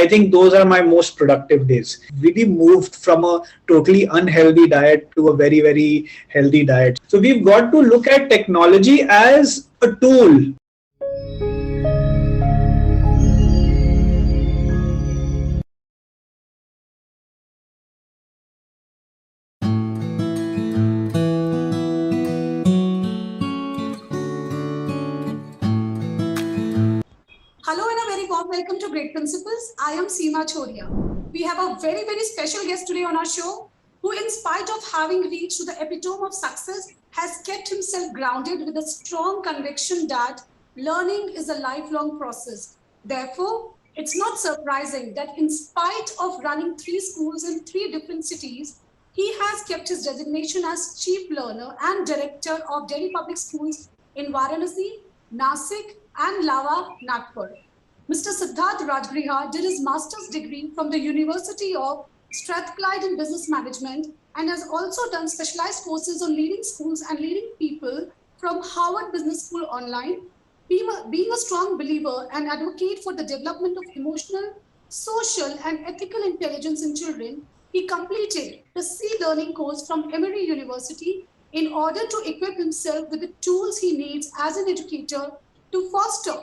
I think those are my most productive days. Really moved from a totally unhealthy diet to a very, very healthy diet. So we've got to look at technology as a tool. Hello and a very warm welcome to Great Principles. I am Seema Choria. We have a very, very special guest today on our show who, in spite of having reached to the epitome of success, has kept himself grounded with a strong conviction that learning is a lifelong process. Therefore, it's not surprising that in spite of running 3 schools in 3 different cities, he has kept his designation as Chief Learner and Director of Delhi Public Schools in Varanasi, Nashik, and Lava, Nagpur. Mr. Siddharth Rajgarhia did his master's degree from the University of Strathclyde in Business Management and has also done specialized courses on leading schools and leading people from Harvard Business School online. Being a strong believer and advocate for the development of emotional, social, and ethical intelligence in children, he completed the C Learning course from Emory University in order to equip himself with the tools he needs as an educator to foster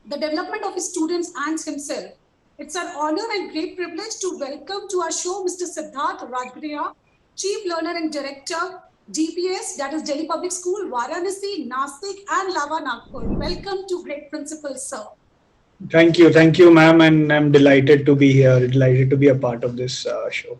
the development of his students and himself. It's an honor and great privilege to welcome to our show Mr. Siddharth Rajgarhia, Chief Learner and Director, DPS, that is Delhi Public School, Varanasi, Nashik, and Lava, Nagpur. Welcome to Great Principles, sir. Thank you, ma'am, and I'm delighted to be here, delighted to be a part of this show.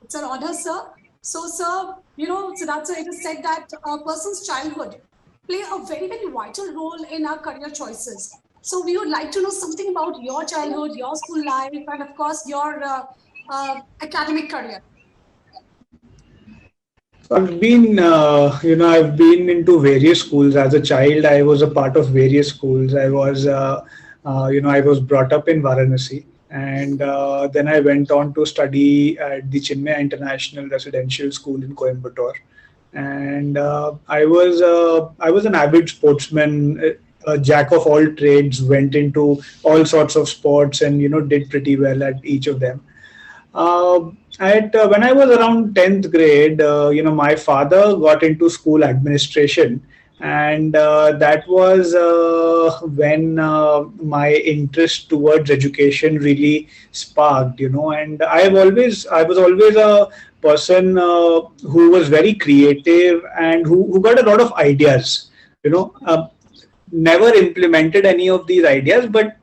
It's an honor, sir. So, sir, Siddharth sir, it is said that a person's childhood play a very, very vital role in our career choices. So we would like to know something about your childhood, your school life, and of course, your academic career. So I've been into various schools. As a child, I was a part of various schools. I was brought up in Varanasi, and then I went on to study at the Chinmaya International Residential School in Coimbatore. And I was an avid sportsman, a jack of all trades, went into all sorts of sports, and did pretty well at each of them. At When I was around 10th grade, my father got into school administration, and that was when my interest towards education really sparked. And I was always a person who was very creative and who got a lot of ideas. You know, uh, Never implemented any of these ideas, but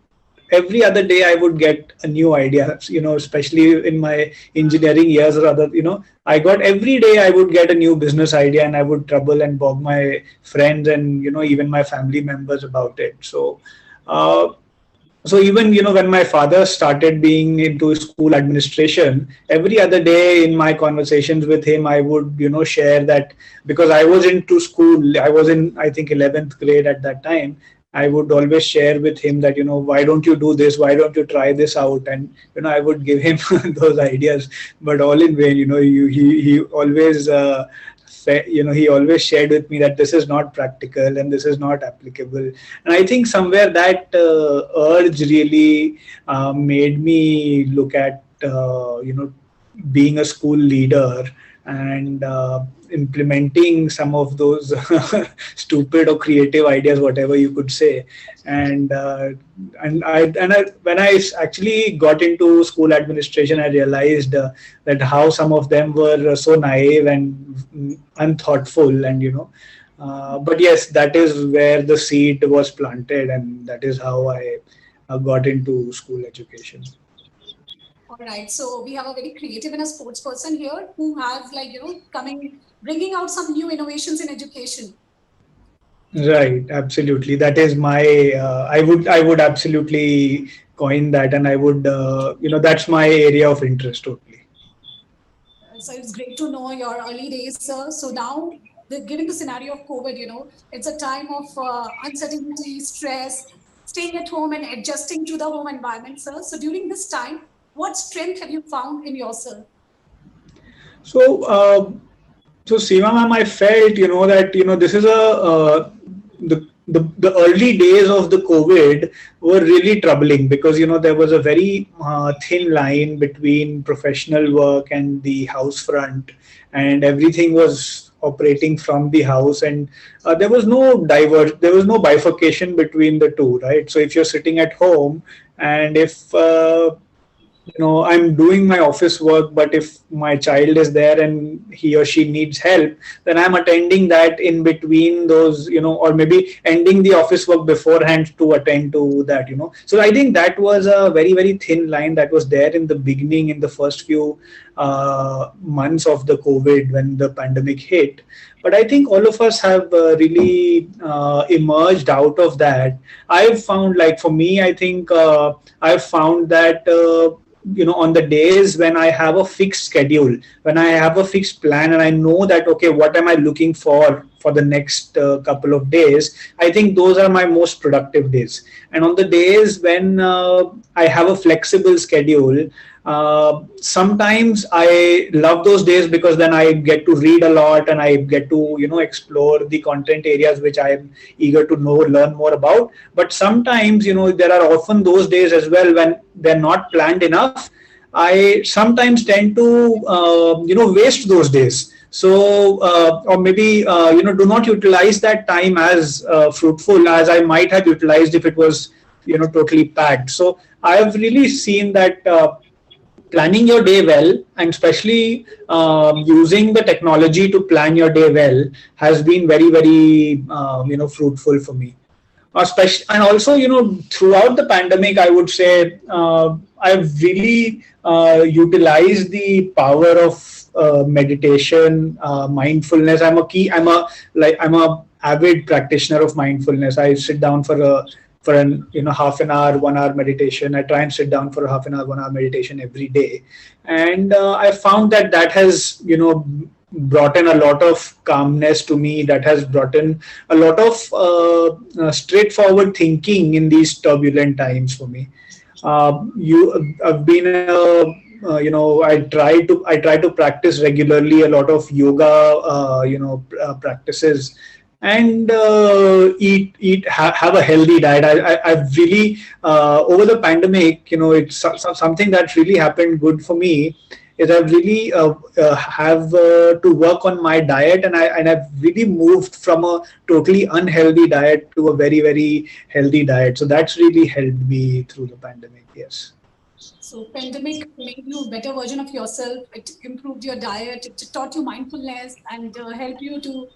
every other day I would get a new idea, especially in my engineering years or other, I got every day I would get a new business idea, and I would trouble and bog my friends and, even my family members about it. Uh, so even, when my father started being into school administration, every other day in my conversations with him, I would, share that, because I was into school, I was in, I think, 11th grade at that time. I would always share with him that, why don't you do this? Why don't you try this out? And, I would give him those ideas, but all in vain. He always, he always shared with me that this is not practical and this is not applicable. And I think somewhere that urge really made me look at, being a school leader and implementing some of those stupid or creative ideas, whatever you could say. And when I actually got into school administration, I realized that how some of them were so naive and unthoughtful, and but yes, that is where the seed was planted, and that is how I got into school education. All right. So we have a very creative and a sports person here who has bringing out some new innovations in education. Right, absolutely. That is my. I would absolutely coin that, and I would. That's my area of interest totally. So it's great to know your early days, sir. So now, given the scenario of COVID, it's a time of uncertainty, stress, staying at home and adjusting to the home environment, sir. So during this time, what strength have you found in yourself? So, Seema ma'am, I felt, that, this is the the early days of the COVID were really troubling, because there was a very thin line between professional work and the house front, and everything was operating from the house, and there was no bifurcation between the two, right? So if you're sitting at home, and if I'm doing my office work, but if my child is there and he or she needs help, then I'm attending that in between those, or maybe ending the office work beforehand to attend to that. So I think that was a very, very thin line that was there in the beginning, in the first few months of the COVID when the pandemic hit. But I think all of us have really emerged out of that. I've found, like, for me, I think I've found that on the days when I have a fixed schedule, when I have a fixed plan, and I know that, okay, what am I looking for the next couple of days, I think those are my most productive days. And on the days when I have a flexible schedule, sometimes I love those days, because then I get to read a lot, and I get to explore the content areas which I am eager to learn more about. But sometimes there are often those days as well when they're not planned enough. I sometimes tend to waste those days. So or maybe do not utilize that time as fruitful as I might have utilized if it was totally packed. So I have really seen that planning your day well, and especially using the technology to plan your day well, has been very, very fruitful for me. Especially, and also throughout the pandemic, I would say I've really utilized the power of meditation, mindfulness. I'm a avid practitioner of mindfulness. I sit down for an half an hour, 1 hour meditation. I try and sit down for a half an hour, 1 hour meditation every day, and I found that has brought in a lot of calmness to me. That has brought in a lot of straightforward thinking in these turbulent times for me. I've been I try to practice regularly a lot of yoga practices, and have a healthy diet. I've really over the pandemic, it's something that really happened good for me, is I've really have to work on my diet, and I've really moved from a totally unhealthy diet to a very, very healthy diet. So that's really helped me through the pandemic. Yes. So pandemic made you a better version of yourself. It improved your diet. It taught you mindfulness and helped you to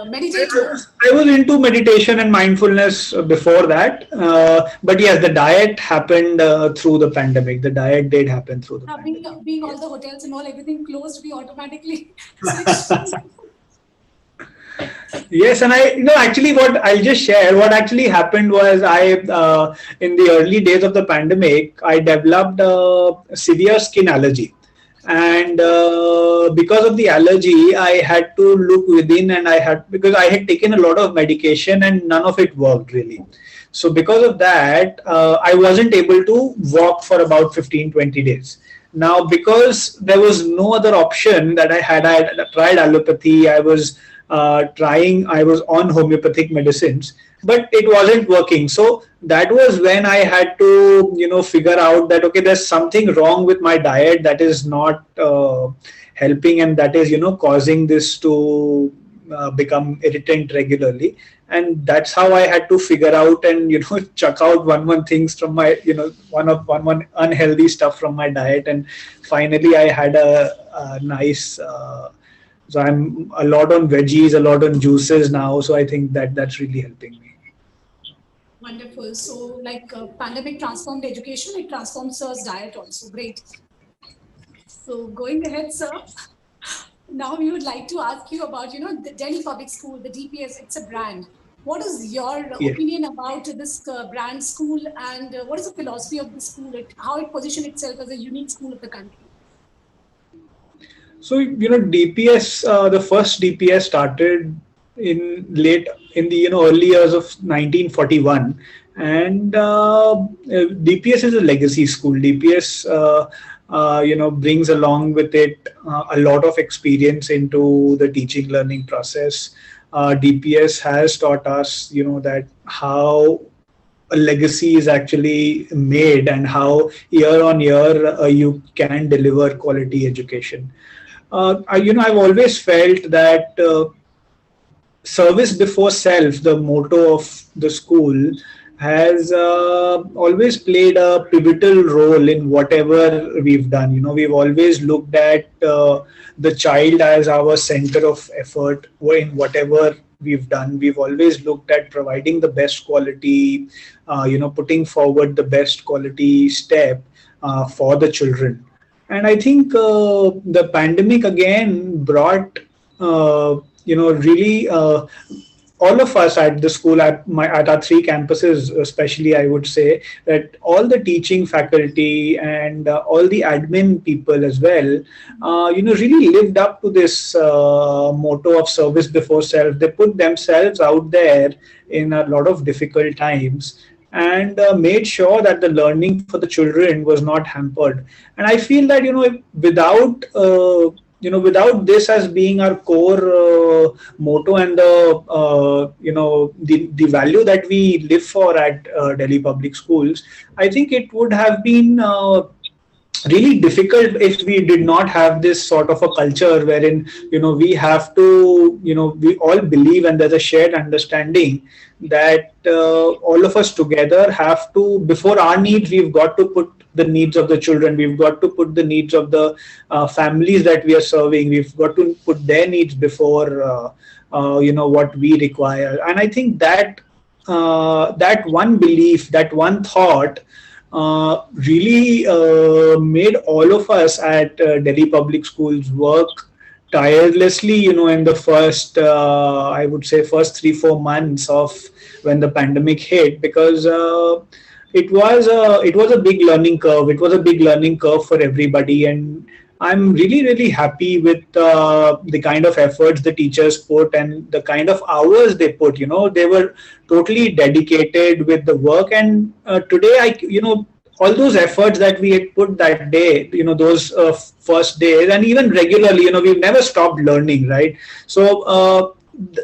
meditate. I was into meditation and mindfulness before that, but yes, the diet happened through the pandemic. The diet did happen through the pandemic. Being all the hotels and all, everything closed, we automatically switched. Yes, and actually, what I'll just share, what actually happened was, in the early days of the pandemic, I developed a severe skin allergy. And because of the allergy, I had to look within, and because I had taken a lot of medication and none of it worked really. So because of that, I wasn't able to walk for about 15-20 days. Now, because there was no other option that I had tried allopathy. I was on homeopathic medicines, but it wasn't working. So that was when I had to, figure out that, okay, there's something wrong with my diet that is not helping, and that is, causing this to become irritant regularly. And that's how I had to figure out and, chuck out one things from my, one unhealthy stuff from my diet. And finally I had a nice, so I'm a lot on veggies, a lot on juices now. So I think that's really helping me. Wonderful. So like pandemic transformed education, it transformed Sir's diet also. Great. So going ahead, sir, now we would like to ask you about, the Delhi Public School, the DPS, it's a brand. What is your opinion about this brand school, and what is the philosophy of the school, how it positions itself as a unique school of the country? So, DPS, the first DPS started in the early years of 1941, and DPS is a legacy school. DPS brings along with it a lot of experience into the teaching learning process. DPS has taught us, that how a legacy is actually made and how year on year you can deliver quality education. I've always felt that service before self, the motto of the school, has always played a pivotal role in whatever we've done. We've always looked at the child as our center of effort in whatever we've done. We've always looked at providing the best quality, putting forward the best quality step for the children. And I think the pandemic again brought, really all of us at the school, at our three campuses especially, I would say that all the teaching faculty and all the admin people as well, really lived up to this motto of service before self. They put themselves out there in a lot of difficult times and made sure that the learning for the children was not hampered. And I feel that, without without this as being our core motto and the value that we live for at Delhi public schools, I think it would have been really difficult if we did not have this sort of a culture wherein we have to, we all believe and there's a shared understanding that all of us together have to, before our needs, we've got to put the needs of the children, we've got to put the needs of the families that we are serving, we've got to put their needs before what we require. And I think that that one belief, that one thought really made all of us at Delhi public schools work tirelessly, in the first, I would say, first 3-4 months of when the pandemic hit, because it was a big learning curve. It was a big learning curve for everybody, and I'm really, really happy with the kind of efforts the teachers put and the kind of hours they put. They were totally dedicated with the work. And today, all those efforts that we had put that day, those first days, and even regularly, we've never stopped learning, right? So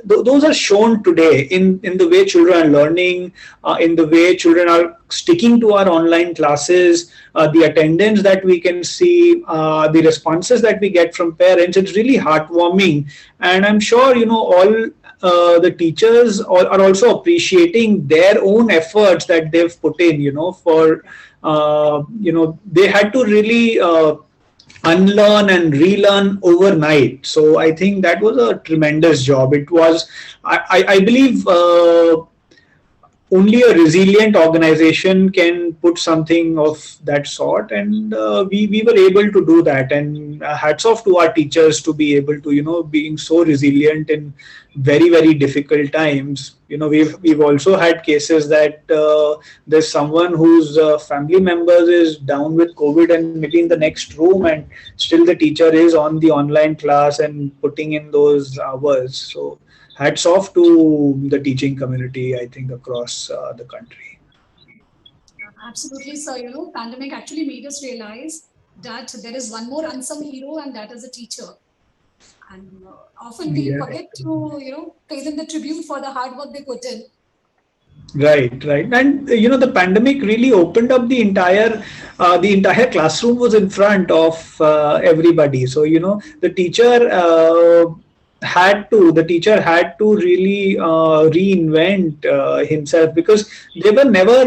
those are shown today in the way children are learning, in the way children are sticking to our online classes, the attendance that we can see, the responses that we get from parents. It's really heartwarming, and I'm sure all the teachers are also appreciating their own efforts that they've put in. For they had to really unlearn and relearn overnight. So I think that was a tremendous job. It was, I believe, only a resilient organization can put something of that sort, and we were able to do that. And hats off to our teachers to be able to, being so resilient in very, very difficult times. We've also had cases that there's someone whose family members is down with COVID and maybe in the next room, and still the teacher is on the online class and putting in those hours. So hats off to the teaching community, I think, across the country. Absolutely, sir. Pandemic actually made us realize that there is one more unsung hero, and that is a teacher. And often we forget to, pay them the tribute for the hard work they put in. Right. And, the pandemic really opened up the entire classroom was in front of everybody. So, the teacher had to really reinvent himself, because they were never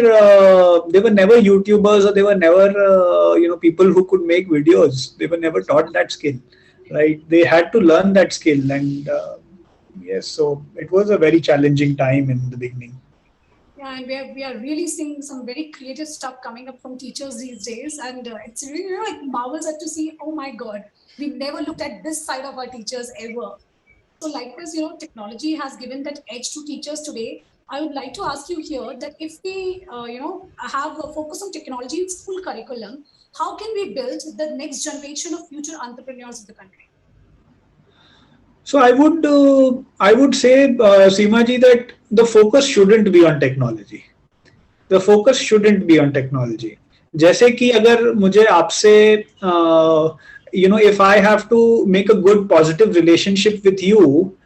YouTubers, or they were never people who could make videos. They were never taught that skill, right? They had to learn that skill. And yes, so it was a very challenging time in the beginning. Yeah, and we are really seeing some very creative stuff coming up from teachers these days, and it's really like marvels to see. Oh my God, we've never looked at this side of our teachers ever. So likewise, technology has given that edge to teachers today. I would like to ask you here that if we, have a focus on technology in school curriculum, how can we build the next generation of future entrepreneurs of the country? So I would say, Seemaji, that the focus shouldn't be on technology. The focus shouldn't be on technology. जैसे कि अगर मुझे आपसे if I have to make a good positive relationship with you,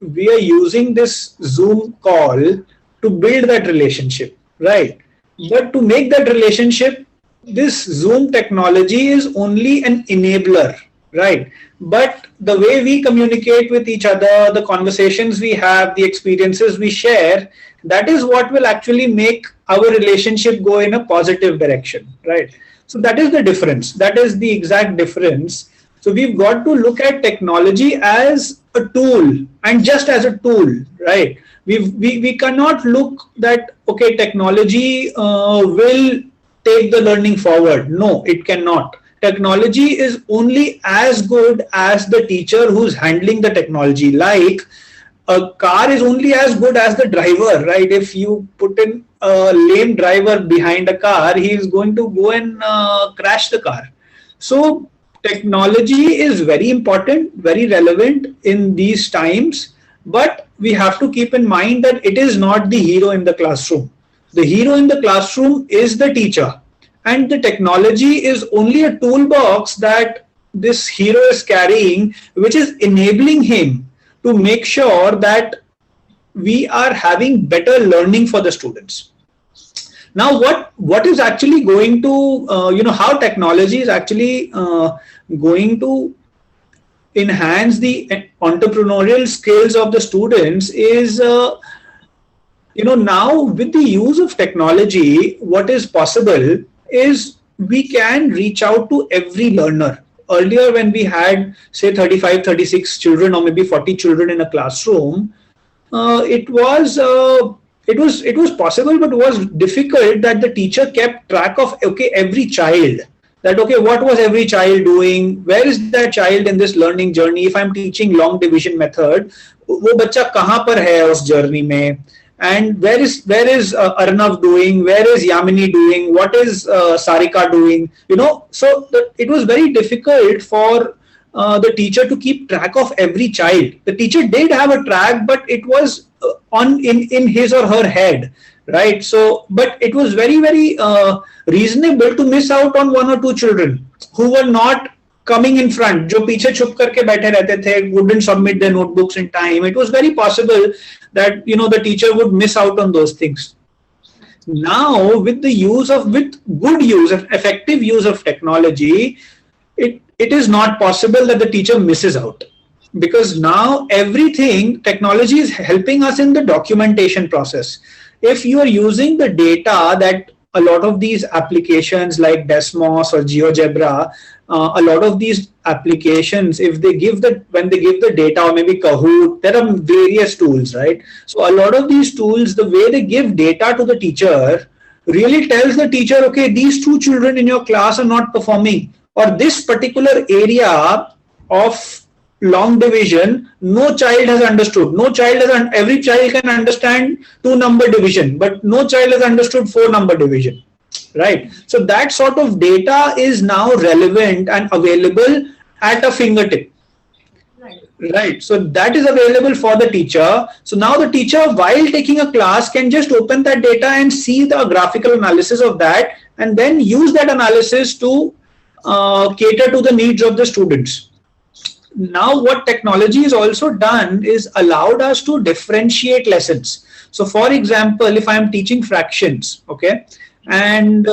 we are using this Zoom call to build that relationship, right? But to make that relationship, this Zoom technology is only an enabler, right? But the way we communicate with each other, the conversations we have, the experiences we share, that is what will actually make our relationship go in a positive direction, right? So that is the difference. That is the exact difference. So we've got to look at technology as a tool and just as a tool, right? We cannot look that, okay, technology will take the learning forward. No, it cannot. Technology is only as good as the teacher who's handling the technology. Like a car is only as good as the driver, right? If you put in a lame driver behind a car, he is going to go and crash the car. So technology is very important, very relevant in these times, but we have to keep in mind that it is not the hero in the classroom. The hero in the classroom is the teacher, and the technology is only a toolbox that this hero is carrying, which is enabling him to make sure that we are having better learning for the students. Now, what is actually going to, how technology is actually going to enhance the entrepreneurial skills of the students is, now with the use of technology, what is possible is we can reach out to every learner. Earlier, when we had, say, 35, 36 children or maybe 40 children in a classroom, it was possible, but it was difficult that the teacher kept track of, okay, every child. That, okay, what was every child doing? Where is that child in this learning journey? If I'm teaching long division method, वो बच्चा कहाँ पर है उस journey में? And where is Arnav doing? Where is Yamini doing? What is Sarika doing? So it was very difficult for the teacher to keep track of every child. The teacher did have a track, but it was in his or her head, right? So, but it was very, very reasonable to miss out on one or two children who were not coming in front, जो पीछे छुप करके बैठे रहते थे, wouldn't submit their notebooks in time. It was very possible that the teacher would miss out on those things. Now, with good use, effective use of technology, it is not possible that the teacher misses out, because now everything, technology is helping us in the documentation process. If you are using the data that a lot of these applications like Desmos or GeoGebra, a lot of these applications, when they give the data, or maybe Kahoot, there are various tools, right? So a lot of these tools, the way they give data to the teacher really tells the teacher, okay, these two children in your class are not performing, or this particular area of long division, no child has understood. Every child can understand 2-number division, but no child has understood 4-number division, right? So that sort of data is now relevant and available at a fingertip. Right. So that is available for the teacher. So now the teacher, while taking a class, can just open that data and see the graphical analysis of that, and then use that analysis to cater to the needs of the students. Now, what technology has also done is allowed us to differentiate lessons. So, for example, if I am teaching fractions, okay, and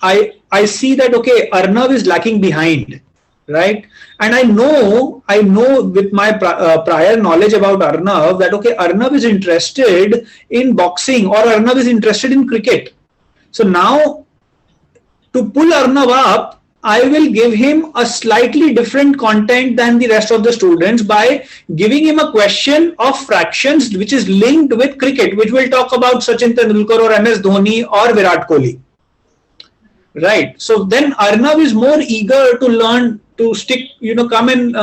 I see that, okay, Arnav is lacking behind, right? And I know with my prior knowledge about Arnav that, okay, Arnav is interested in boxing, or Arnav is interested in cricket. So now, to pull Arnav up, I will give him a slightly different content than the rest of the students by giving him a question of fractions which is linked with cricket, which will talk about Sachin Tendulkar or MS Dhoni or Virat Kohli. Right. So then Arnav is more eager to learn, to stick, come and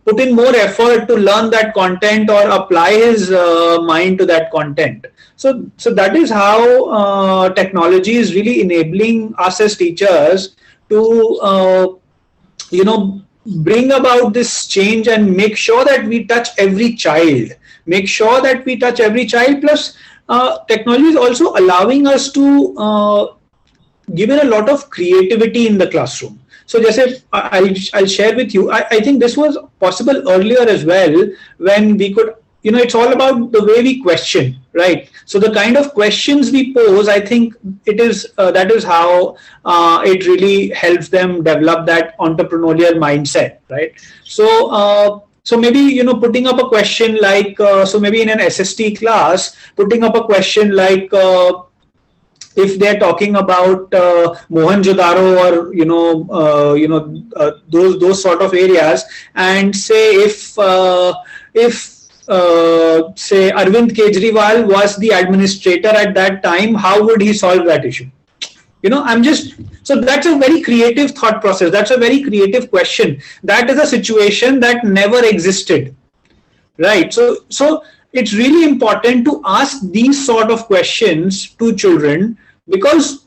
put in more effort to learn that content or apply his mind to that content. So that is how technology is really enabling us as teachers to, bring about this change and make sure that we touch every child. Plus, technology is also allowing us to give in a lot of creativity in the classroom. So just I'll share with you. I think this was possible earlier as well, when we could, it's all about the way we question, right? So the kind of questions we pose, I think it is that is how it really helps them develop that entrepreneurial mindset, right? So maybe, putting up a question like, so maybe in an SST class, putting up a question like, if they're talking about Mohenjo-daro, or those sort of areas, and say if say Arvind Kejriwal was the administrator at that time, how would he solve that issue? So that's a very creative thought process. That's a very creative question. That is a situation that never existed, right? So it's really important to ask these sort of questions to children, because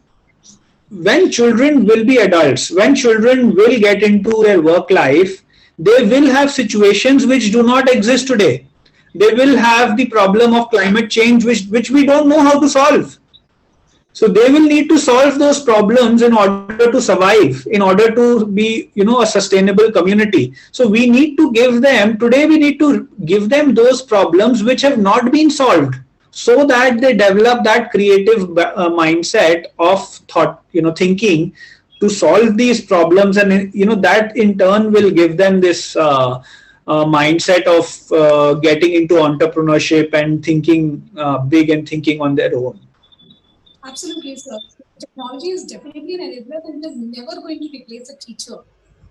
when children will be adults, when children will get into their work life, they will have situations which do not exist today. They will have the problem of climate change, which we don't know how to solve. So they will need to solve those problems in order to survive, in order to be, a sustainable community. So we need to give them, today we need to give them those problems which have not been solved, so that they develop that creative mindset of thought, thinking to solve these problems. And, that in turn will give them this mindset of getting into entrepreneurship and thinking big and thinking on their own. Absolutely, sir. Technology is definitely an enabler, and it is never going to replace a teacher.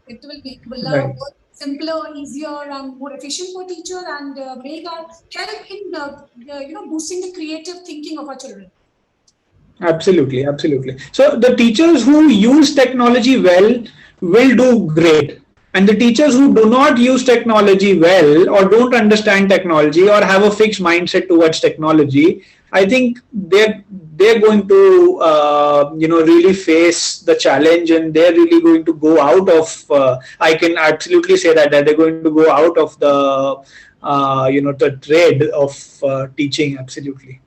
It will make work simpler, easier, and more efficient for teacher, and make our help in boosting the creative thinking of our children. Absolutely. So the teachers who use technology well will do great, and the teachers who do not use technology well, or don't understand technology, or have a fixed mindset towards technology, I think they're going to really face the challenge, and they're really going to go out of. I can absolutely say that they're going to go out of the trade of teaching. Absolutely.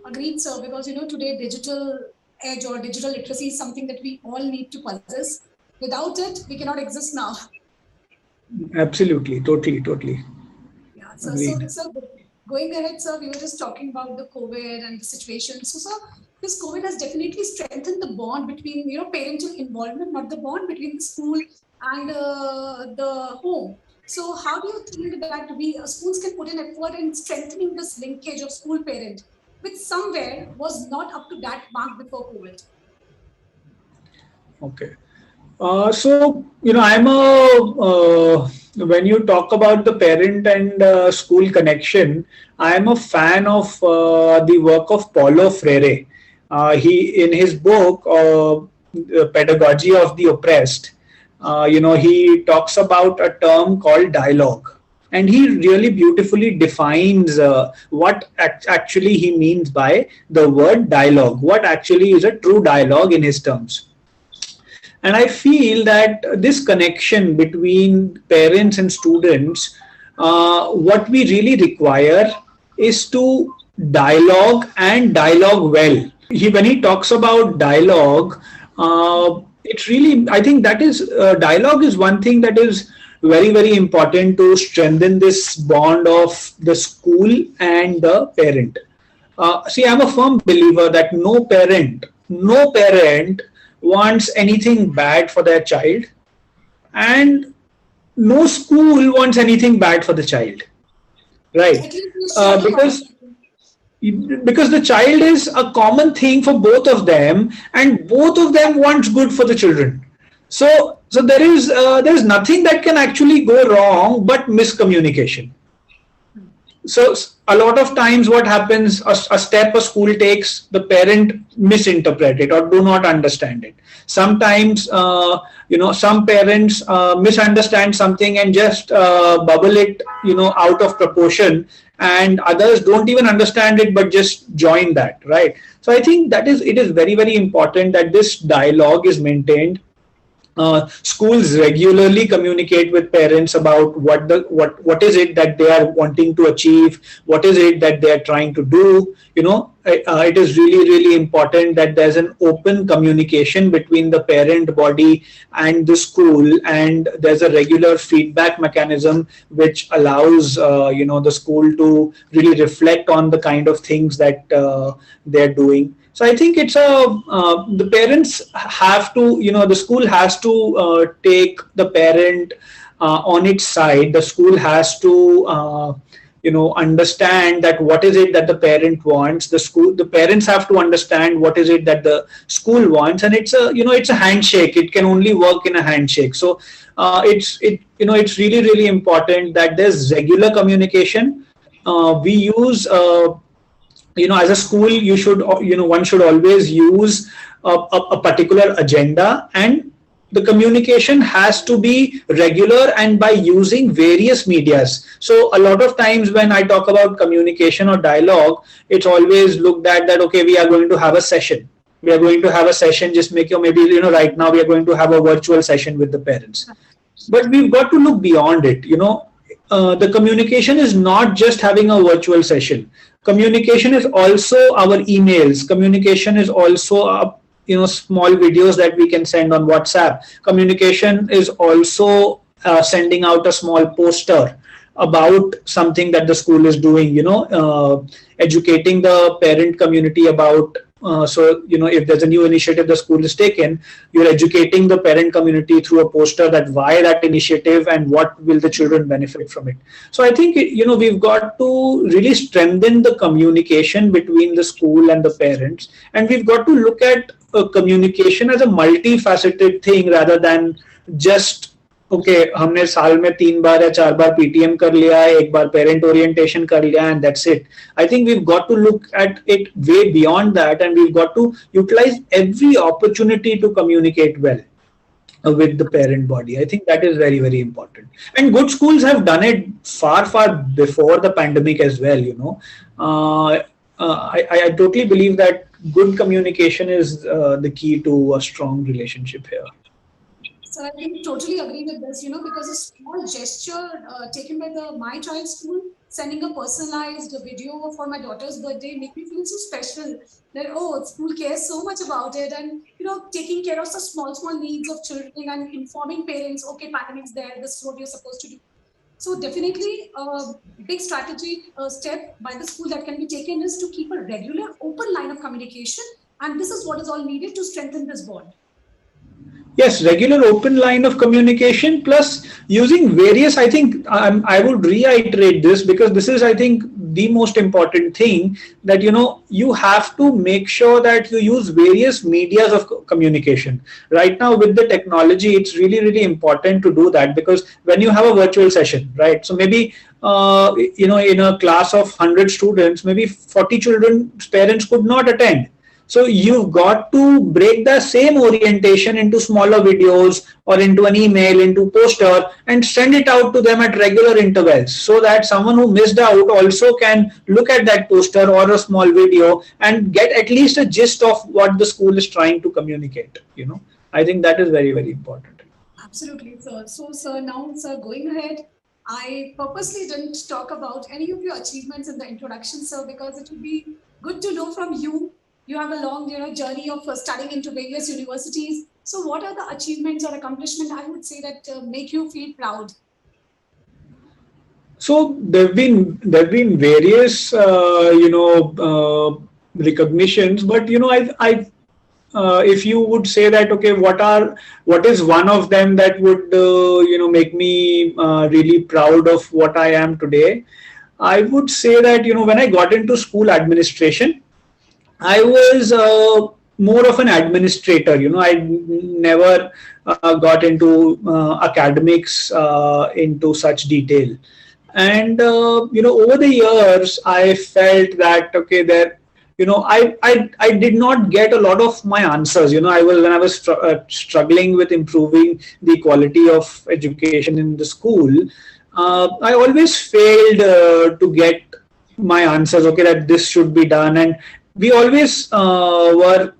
Agreed, sir. Because today digital edge or digital literacy is something that we all need to possess. Without it, we cannot exist now. Absolutely, totally. Yeah. So going ahead, sir, we were just talking about the COVID and the situation. So, sir, this COVID has definitely strengthened the bond between, parental involvement, not the bond between the school and the home. So, how do you think that schools can put in effort in strengthening this linkage of school-parent, which somewhere was not up to that mark before COVID? Okay. So, I'm when you talk about the parent and school connection, I am a fan of the work of Paulo Freire. He, in his book, Pedagogy of the Oppressed, he talks about a term called dialogue. And he really beautifully defines what actually he means by the word dialogue, what actually is a true dialogue in his terms. And I feel that this connection between parents and students, what we really require is to dialogue, and dialogue well. When he talks about dialogue, it's really, I think that is, dialogue is one thing that is very, very important to strengthen this bond of the school and the parent. See, I'm a firm believer that no parent wants anything bad for their child, and no school wants anything bad for the child, right? Because the child is a common thing for both of them, and both of them wants good for the children. So there's nothing that can actually go wrong but miscommunication. So a lot of times what happens, a step a school takes, the parent misinterpret it or do not understand it. Sometimes, some parents misunderstand something and just bubble it, out of proportion, and others don't even understand it but just join that, right? So I think it is very, very important that this dialogue is maintained. Schools regularly communicate with parents about what is it that they are wanting to achieve, what is it that they are trying to do. It is really important that there's an open communication between the parent body and the school, and there's a regular feedback mechanism which allows the school to really reflect on the kind of things that they're doing. So I think it's the parents have to, the school has to take the parent on its side. The school has to, understand that what is it that the parent wants. The parents have to understand what is it that the school wants, and it's a handshake. It can only work in a handshake. So it's really important that there's regular communication. We use as a school, you should one should always use a particular agenda, and the communication has to be regular and by using various medias. So a lot of times when I talk about communication or dialogue, it's always looked at that, okay, we are going to have a session, just make your, maybe right now we are going to have a virtual session with the parents, but we've got to look beyond it. The communication is not just having a virtual session. Communication is also our emails. Communication is also small videos that we can send on WhatsApp. Communication is also sending out a small poster about something that the school is doing. Educating the parent community about. If there's a new initiative the school is taken, you're educating the parent community through a poster that why that initiative and what will the children benefit from it. So I think, we've got to really strengthen the communication between the school and the parents, and we've got to look at communication as a multifaceted thing rather than just, okay, हमने साल में 3 बार या 4 बार PTM कर लिया है, एक बार parent orientation कर लिया, and that's it. I think we've got to look at it way beyond that, and we've got to utilize every opportunity to communicate well with the parent body. I think that is very important. And good schools have done it far before the pandemic as well. I totally believe that good communication is the key to a strong relationship here. So I think totally agree with this, because a small gesture taken by the My Child School, sending a personalized video for my daughter's birthday, make me feel so special that, school cares so much about it, and, taking care of the small needs of children and informing parents, okay, pandemic's there, this is what you're supposed to do. So definitely a big strategy step by the school that can be taken is to keep a regular open line of communication, and this is what is all needed to strengthen this bond. Yes, regular open line of communication plus using various, I think I would reiterate this because this is, I think, the most important thing that, you have to make sure that you use various medias of communication. Right now with the technology, it's really important to do that, because when you have a virtual session, right? So maybe, in a class of 100 students, maybe 40 children's parents could not attend. So you've got to break the same orientation into smaller videos or into an email, into poster, and send it out to them at regular intervals so that someone who missed out also can look at that poster or a small video and get at least a gist of what the school is trying to communicate. I think that is very important. Absolutely, sir. So, sir, now, sir, going ahead, I purposely didn't talk about any of your achievements in the introduction, sir, because it would be good to know from you. You have a long, journey of studying into various universities. So what are the achievements or accomplishments, I would say, that make you feel proud? So there've been various, recognitions, but, if you would say that, okay, what is one of them that would, make me really proud of what I am today? I would say that, when I got into school administration, I was more of an administrator. I never got into academics into such detail. And, over the years, I felt that, okay, I did not get a lot of my answers. When I was struggling with improving the quality of education in the school, I always failed to get my answers, okay, that this should be done. And we always were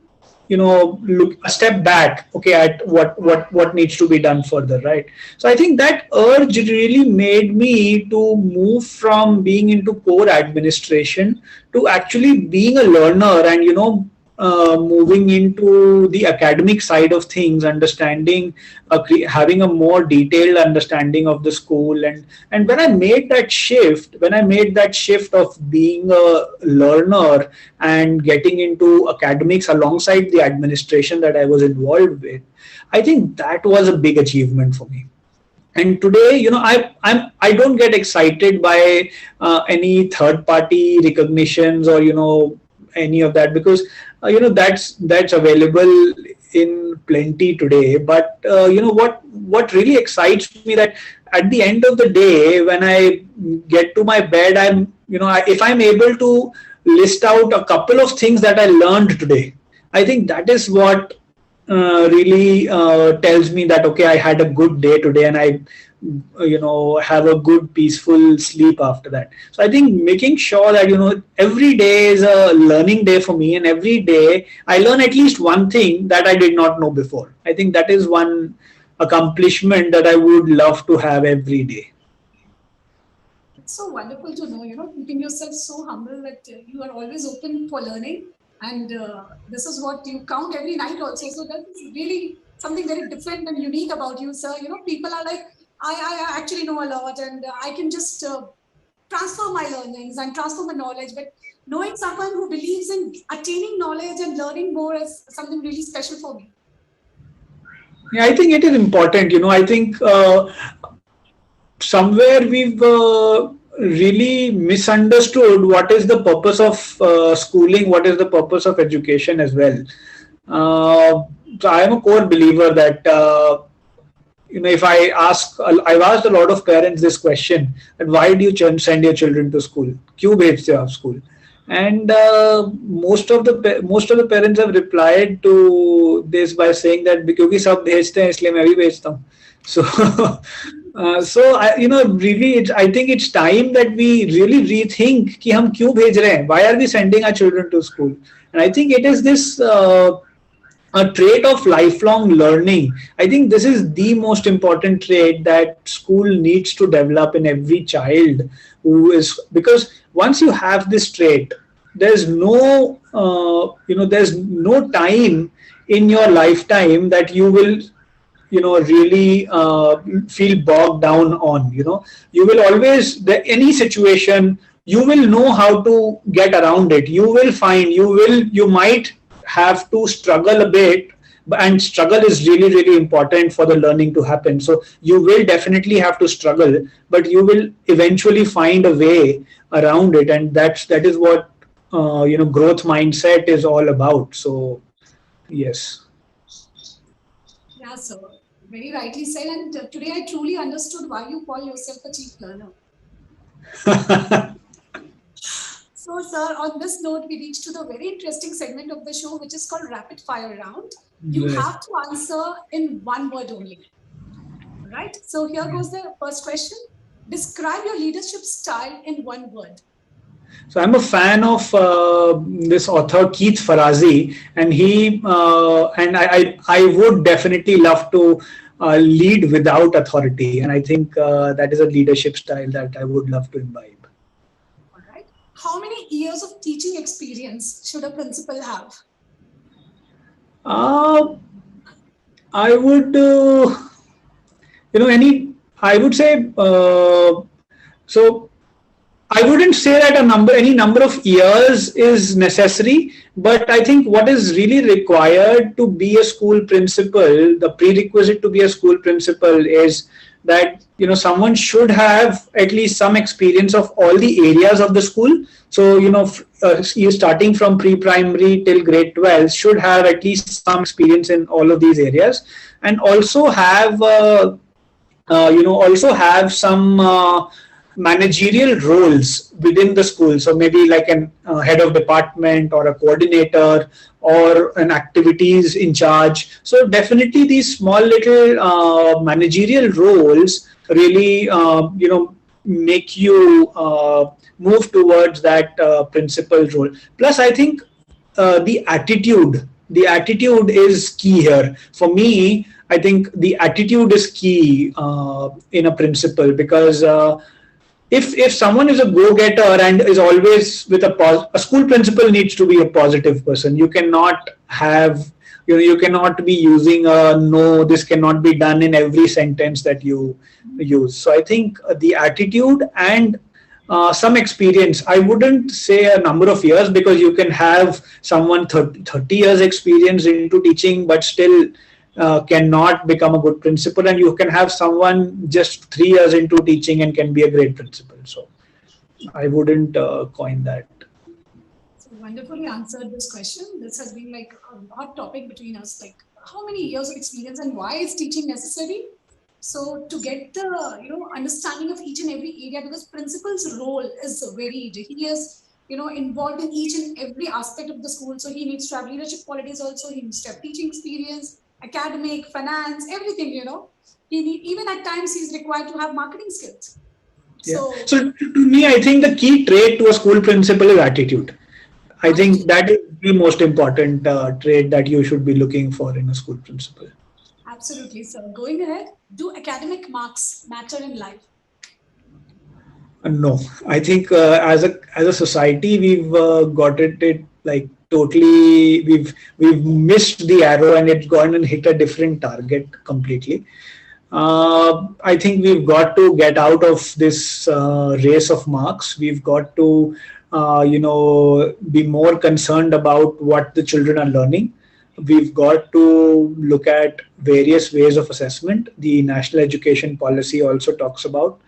look a step back, okay, at what needs to be done further, right? So I think that urge really made me to move from being into core administration to actually being a learner, and moving into the academic side of things, understanding, having a more detailed understanding of the school. And when I made that shift of being a learner and getting into academics alongside the administration that I was involved with, I think that was a big achievement for me. And today, I don't get excited by any third party recognitions, or any of that, because that's available in plenty today. But what really excites me, that at the end of the day, when I get to my bed, if I'm able to list out a couple of things that I learned today, I think that is what really tells me that, okay, I had a good day today, and I have a good peaceful sleep after that. So I think making sure that every day is a learning day for me, and every day I learn at least one thing that I did not know before. I think that is one accomplishment that I would love to have every day. It's so wonderful to know, keeping yourself so humble that you are always open for learning. And this is what you count every night also. So that's really something very different and unique about you, sir. People are like, I actually know a lot, and I can just transfer my learnings and transfer my knowledge. But knowing someone who believes in attaining knowledge and learning more is something really special for me. Yeah, I think it is important. I think somewhere we've really misunderstood what is the purpose of schooling, what is the purpose of education as well. So I am a core believer that if I've asked a lot of parents this question, that why do you send your children to school? क्यों भेजते हो आप school? And most of the parents have replied to this by saying that क्योंकि सब भेजते हैं इसलिए मैं भी भेजता हूँ. So really, I think it's time that we really rethink कि हम क्यों भेज रहे हैं? Why are we sending our children to school? And I think it is this a trait of lifelong learning. I think this is the most important trait that school needs to develop in every child because once you have this trait, there's no there's no time in your lifetime that you will really feel bogged down on. You will always, any situation, you will know how to get around it. You might have to struggle a bit, and struggle is really, really important for the learning to happen. So you will definitely have to struggle, but you will eventually find a way around it, and that is what growth mindset is all about. So yes. Yeah, sir. Very rightly said. And today I truly understood why you call yourself a chief learner. So, sir, on this note, we reached to the very interesting segment of the show, which is called Rapid Fire Round. You have to answer in one word only. Right? So here goes the first question. Describe your leadership style in one word. So I'm a fan of this author Keith Farazi, and I would definitely love to lead without authority, and I think that is a leadership style that I would love to imbibe. All right. How many years of teaching experience should a principal have? I would, I would say so. I wouldn't say that any number of years is necessary, but I think what is really required to be a school principal, the prerequisite to be a school principal is that someone should have at least some experience of all the areas of the school. So you starting from pre-primary till grade 12 should have at least some experience in all of these areas, and also have some managerial roles within the school. So maybe like an head of department or a coordinator or an activities in charge. So definitely these small little managerial roles really make you move towards that principal role. Plus I think the attitude the attitude is key here. For me, I think the attitude is key in a principal, because if someone is a go-getter and is always with a school principal needs to be a positive person. You cannot have, you cannot be using a no, this cannot be done in every sentence that you use. So I think the attitude and some experience. I wouldn't say a number of years, because you can have someone 30 years experience into teaching but still cannot become a good principal, and you can have someone just 3 years into teaching and can be a great principal. So I wouldn't coin that. So wonderfully answered this question. This has been like a hot topic between us. Like, how many years of experience and why is teaching necessary? So to get the understanding of each and every area, because principal's role is varied. He is involved in each and every aspect of the school. So he needs to have leadership qualities also. He needs to have teaching experience, academic, finance, everything. Even at times he's required to have marketing skills. Yeah. So to me, I think the key trait to a school principal is attitude. I think that is the most important trait that you should be looking for in a school principal. Absolutely. So going ahead, do academic marks matter in life? No, I think as a society we've got it like totally. We've missed the arrow and it's gone and hit a different target completely. I think we've got to get out of this race of marks. We've got to be more concerned about what the children are learning. We've got to look at various ways of assessment. The National Education Policy also talks about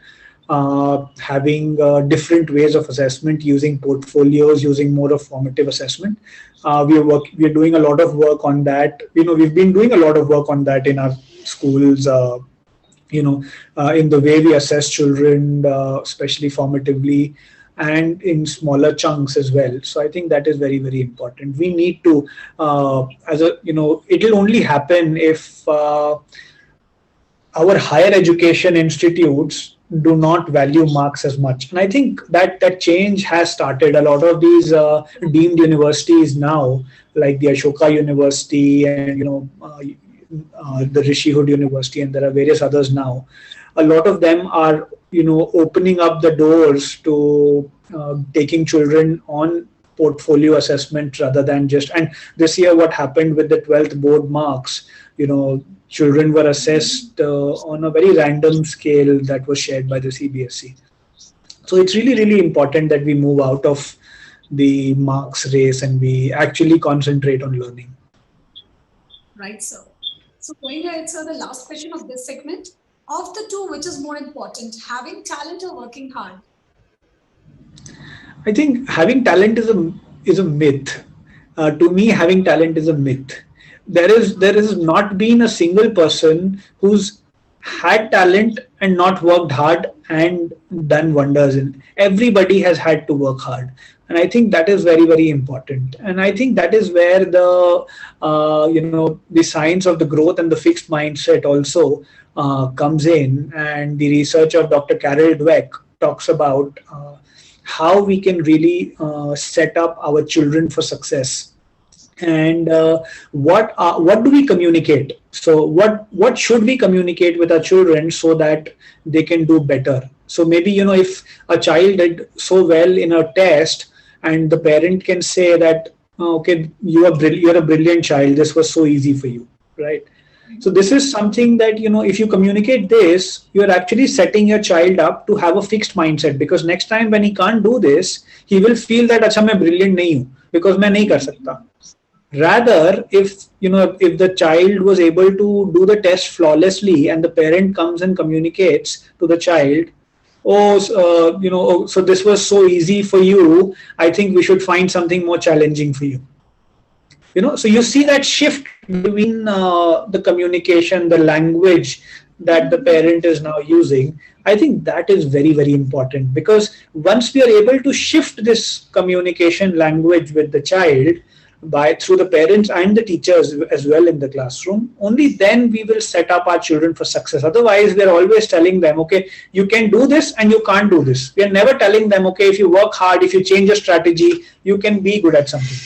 having different ways of assessment, using portfolios, using more of formative assessment. We're doing a lot of work on that. We've been doing a lot of work on that in our schools. In the way we assess children, especially formatively, and in smaller chunks as well. So I think that is very, very important. We need to, it'll only happen if our higher education institutes do not value marks as much. And I think that change has started. A lot of these deemed universities now, like the Ashoka University and, the Rishihood University, and there are various others now. A lot of them are opening up the doors to taking children on portfolio assessment rather than just. And this year what happened with the 12th board marks, children were assessed on a very random scale that was shared by the CBSE. So it's really, really important that we move out of the marks race and we actually concentrate on learning. Right, sir. So going ahead, sir, the last question of this segment. Of the two, which is more important, having talent or working hard? I think having talent is a myth. To me, having talent is a myth. There has not been a single person who's had talent and not worked hard and done wonders. And everybody has had to work hard. And I think that is very, very important. And I think that is where the science of the growth and the fixed mindset also comes in. And the research of Dr. Carol Dweck talks about how we can really set up our children for success. And what do we communicate? So what should we communicate with our children so that they can do better? So maybe if a child did so well in a test, and the parent can say that, okay, you're a brilliant child. This was so easy for you, right? So this is something that, if you communicate this, you're actually setting your child up to have a fixed mindset, because next time when he can't do this, he will feel that, acha, main brilliant nahi hu, because main nahi kar sakta. Rather, if the child was able to do the test flawlessly and the parent comes and communicates to the child, so this was so easy for you, I think we should find something more challenging for you. So you see that shift between the communication, the language that the parent is now using. I think that is very, very important, because once we are able to shift this communication language with the child through the parents and the teachers as well in the classroom, only then we will set up our children for success. Otherwise, we are always telling them, okay, you can do this and you can't do this. We are never telling them, okay, if you work hard, if you change your strategy, you can be good at something.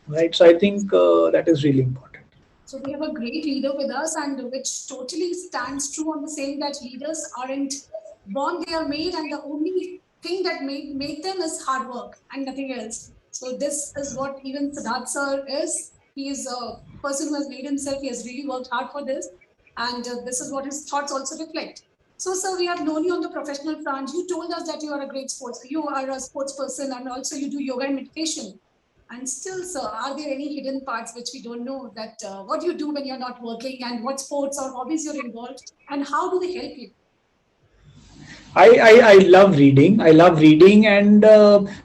right? So I think that is really important. So we have a great leader with us, and which totally stands true on the saying that leaders aren't born; they are made, and the only thing that make them is hard work and nothing else. So this is what even Siddharth sir is. He is a person who has made himself. He has really worked hard for this, and this is what his thoughts also reflect. So, sir, we have known you on the professional front. You told us that you are a great sports. You are a sports person, and also you do yoga and meditation. And still, sir, are there any hidden parts which we don't know that what you do when you're not working and what sports or hobbies you're involved and how do they help you? I love reading. I love reading, and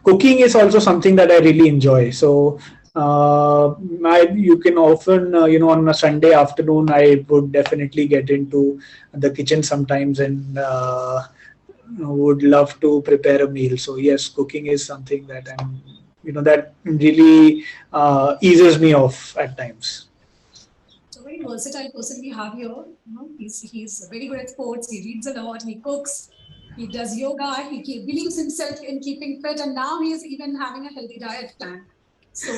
cooking is also something that I really enjoy. So you can often, on a Sunday afternoon, I would definitely get into the kitchen sometimes and would love to prepare a meal. So yes, cooking is something that that really eases me off at times. So very versatile person we have here. He's very good at sports. He reads a lot. He cooks. He does yoga. He believes himself in keeping fit, and now he is even having a healthy diet plan. So,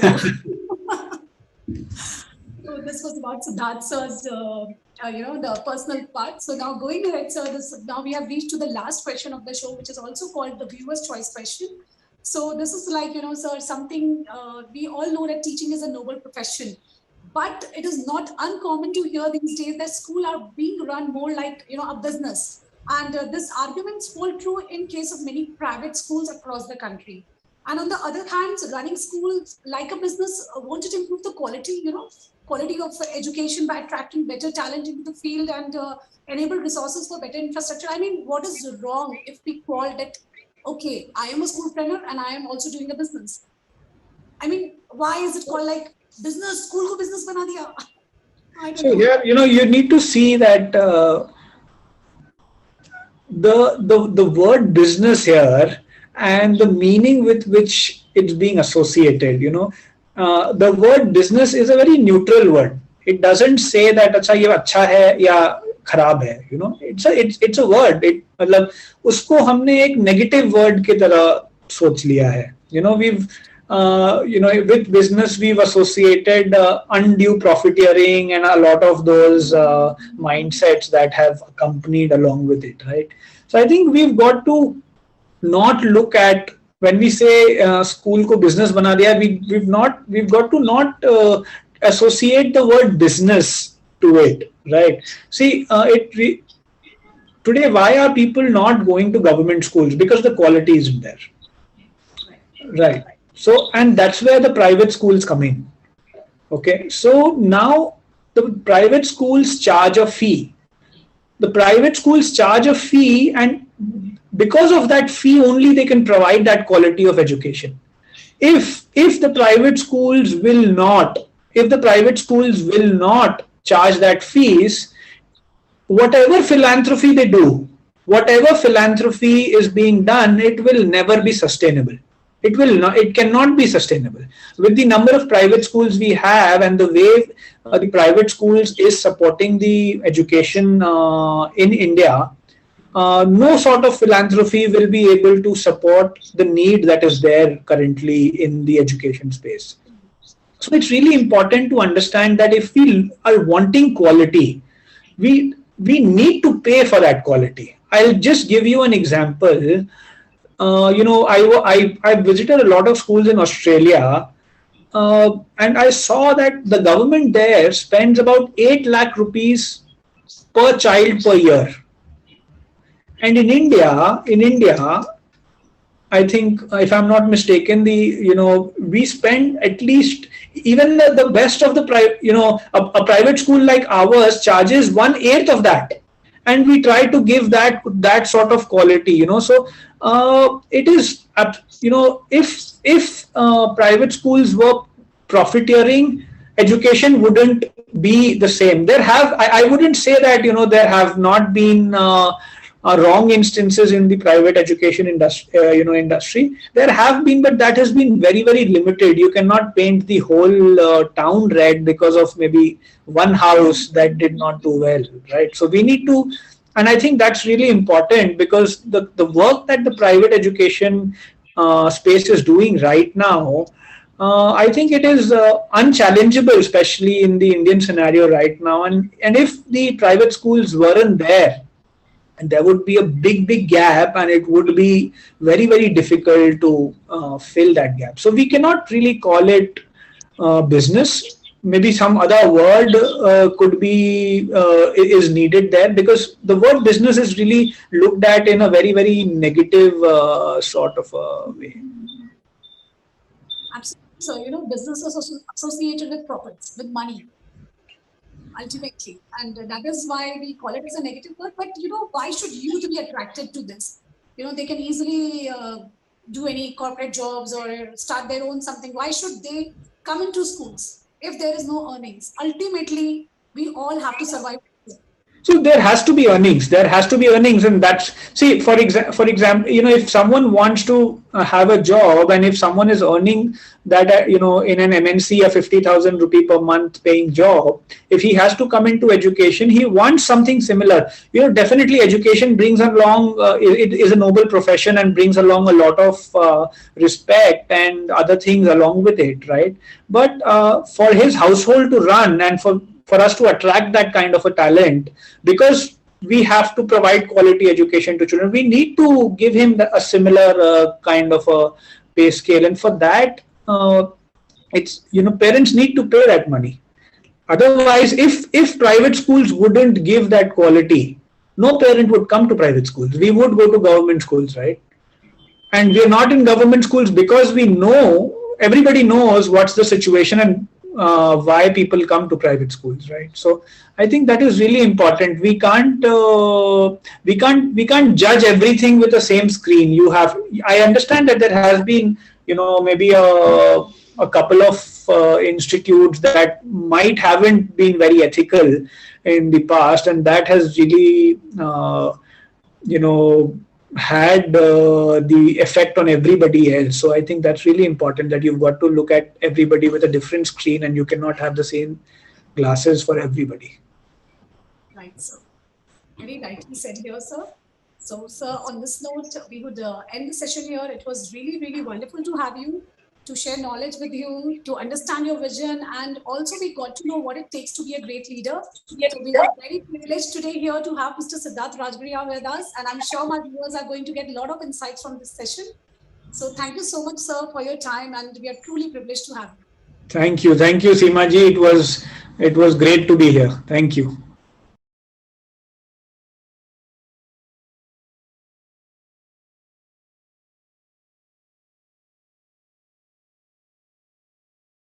so this was about Siddharth sir's, the personal part. So now going ahead, sir, now we have reached to the last question of the show, which is also called the viewer's choice question. So this is like, sir, something we all know that teaching is a noble profession, but it is not uncommon to hear these days that school are being run more like, a business. And this arguments hold true in case of many private schools across the country. And on the other hand, running schools like a business wanted to improve the quality, quality of education by attracting better talent into the field and enable resources for better infrastructure. I mean, what is wrong if we call that, okay, I am a schoolpreneur and I am also doing a business? I mean, why is it called like business? School ko business bana diya? I don't So know. here, you need to see that the word business here and the meaning with which it's being associated. The word business is a very neutral word. It doesn't say that अच्छा ये अच्छा है या खराब है. It's a word. मतलब उसको हमने एक negative word की तरह सोच लिया है. With business we've associated undue profiteering and a lot of those mindsets that have accompanied along with it, right? So I think we've got to not look at, when we say school ko business bana diya, we've got to not associate the word business to it, right? See, today why are people not going to government schools? Because the quality isn't there, right? So, and that's where the private schools come in. Okay, so now the private schools charge a fee. The private schools charge a fee, and because of that fee only they can provide that quality of education. If the private schools will not, charge that fees, whatever philanthropy they do, whatever philanthropy is being done, it will never be sustainable. It cannot be sustainable. With the number of private schools we have and the way the private schools is supporting the education in India, no sort of philanthropy will be able to support the need that is there currently in the education space. So it's really important to understand that if we are wanting quality, we need to pay for that quality. I'll just give you an example. I visited a lot of schools in Australia, and I saw that the government there spends about 8 lakh rupees per child per year. And in India, I think, if I'm not mistaken, we spend at least, even the best of the a private school like ours charges 1/8 of that, and we try to give that sort of quality. So it is, if private schools were profiteering, education wouldn't be the same. I wouldn't say that there have not been wrong instances in the private education industry. There have been, but that has been very, very limited. You cannot paint the whole town red because of maybe one house that did not do well, right? So we need to, and I think that's really important, because the work that the private education space is doing right now, I think it is unchallengeable, especially in the Indian scenario right now. And if the private schools weren't there, and there would be a big gap, and it would be very difficult to fill that gap. So we cannot really call it business. Maybe some other word could be is needed there, because the word business is really looked at in a very negative sort of a way. Absolutely. So, business is associated with profits, with money, ultimately. And that is why we call it as a negative word. But, why should youth be attracted to this? They can easily do any corporate jobs or start their own something. Why should they come into schools if there is no earnings? Ultimately, we all have to survive. So there has to be earnings. There has to be earnings, and that's, see, for example, if someone wants to have a job, and if someone is earning that, in an MNC a 50,000 rupee per month paying job, if he has to come into education, he wants something similar. Definitely education brings along, it is a noble profession and brings along a lot of respect and other things along with it, right? But for his household to run, and for us to attract that kind of a talent, because we have to provide quality education to children, we need to give him a similar kind of a pay scale. And for that, it's, parents need to pay that money. Otherwise, if private schools wouldn't give that quality, no parent would come to private schools. We would go to government schools, right? And we're not in government schools because everybody knows what's the situation, and why people come to private schools, right? So I think that is really important. We can't judge everything with the same screen. I understand that there has been, maybe a couple of institutes that might haven't been very ethical in the past, and that has really had the effect on everybody else. So I think that's really important, that you've got to look at everybody with a different screen, and you cannot have the same glasses for everybody. Right, sir. Very rightly said here, sir. So, sir, on this note, we would end the session here. It was really wonderful to have you, to share knowledge with you, to understand your vision, and also we got to know what it takes to be a great leader. So we are very privileged today here to have Mr. Siddharth Rajgarhia with us, and I'm sure my viewers are going to get a lot of insights from this session. So thank you so much, sir, for your time, and we are truly privileged to have you. Thank you, Seema ji. It was great to be here. Thank you.